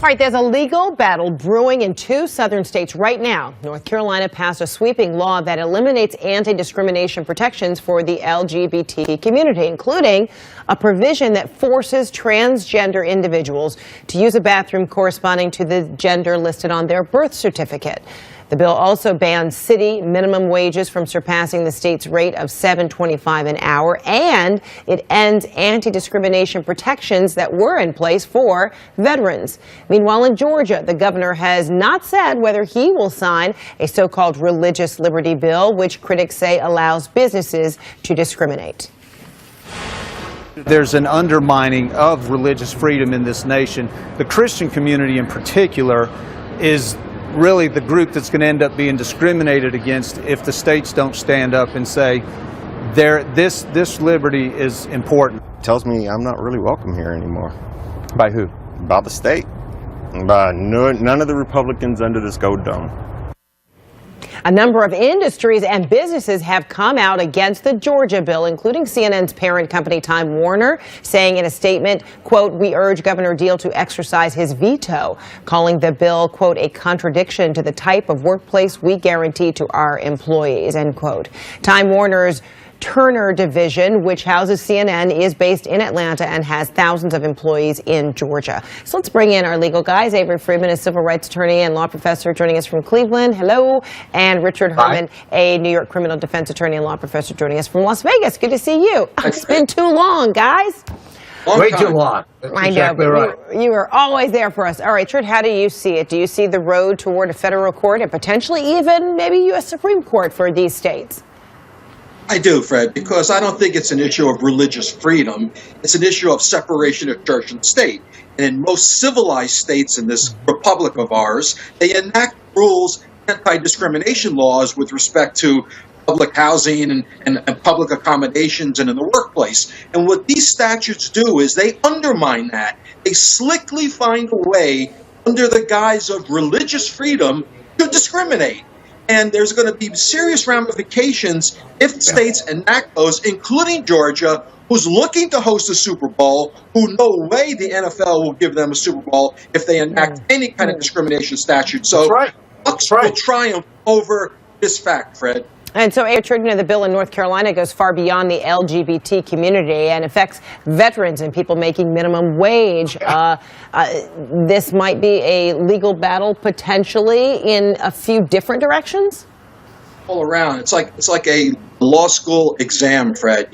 All right, there's a legal battle brewing in two southern states right now. North Carolina passed a sweeping law that eliminates anti-discrimination protections for the LGBT community, including a provision that forces transgender individuals to use a bathroom corresponding to the gender listed on their birth certificate. The bill also bans city minimum wages from surpassing the state's rate of $7.25 an hour, and it ends anti-discrimination protections that were in place for veterans. Meanwhile, in Georgia, the governor has not said whether he will sign a so-called religious liberty bill, which critics say allows businesses to discriminate. There's an undermining of religious freedom in this nation. The Christian community in particular is really the group that's going to end up being discriminated against if the states don't stand up and say this liberty is important. Tells me I'm not really welcome here anymore. By who? By the state. By none of the Republicans under this go dome. A number of industries and businesses have come out against the Georgia bill, including CNN's parent company Time Warner, saying in a statement, quote, "We urge Governor Deal to exercise his veto," calling the bill, quote, "a contradiction to the type of workplace we guarantee to our employees," end quote. Time Warner's Turner division, which houses CNN, is based in Atlanta and has thousands of employees in Georgia. So let's bring in our legal guys. Avery Freeman, a civil rights attorney and law professor, joining us from Cleveland. Hello. And Richard Herman, a New York criminal defense attorney and law professor, joining us from Las Vegas. Good to see you. It's been too long, guys. Way too long. That's exactly right. You are always there for us. All right, Richard, how do you see it? Do you see the road toward a federal court and potentially even maybe U.S. Supreme Court for these states? I do, Fred, because I don't think it's an issue of religious freedom. It's an issue of separation of church and state. And in most civilized states in this republic of ours, they enact rules, anti-discrimination laws with respect to public housing and public accommodations and in the workplace. And what these statutes do is they undermine that. They slickly find a way, under the guise of religious freedom, to discriminate. And there's going to be serious ramifications if states enact those, including Georgia, who's looking to host a Super Bowl, who no way the NFL will give them a Super Bowl if they enact any kind of discrimination statute. So Bucks will triumph over this fact, Fred. And so, Richard, the bill in North Carolina goes far beyond the LGBT community and affects veterans and people making minimum wage. This might be a legal battle potentially in a few different directions? All around. It's like a law school exam, Fred.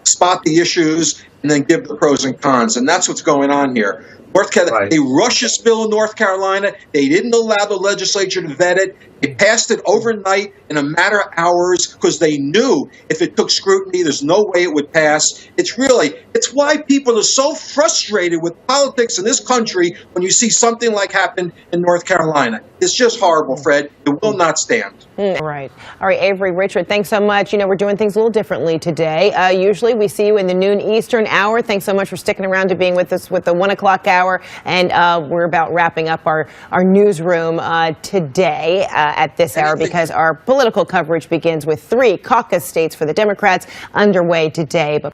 Spot the issues and then give the pros and cons. And that's what's going on here. North Carolina, they rushed this bill in North Carolina. They didn't allow the legislature to vet it. They passed it overnight in a matter of hours because they knew if it took scrutiny, there's no way it would pass. It's why people are so frustrated with politics in this country when you see something like happened in North Carolina. It's just horrible, Fred. It will not stand. Right. All right, Avery, Richard, thanks so much. We're doing things a little differently today. Usually we see you in the noon Eastern hour. Thanks so much for sticking around to being with us with the 1 o'clock hour. And we're about wrapping up our newsroom today at this hour because our political coverage begins with 3 caucus states for the Democrats underway today. But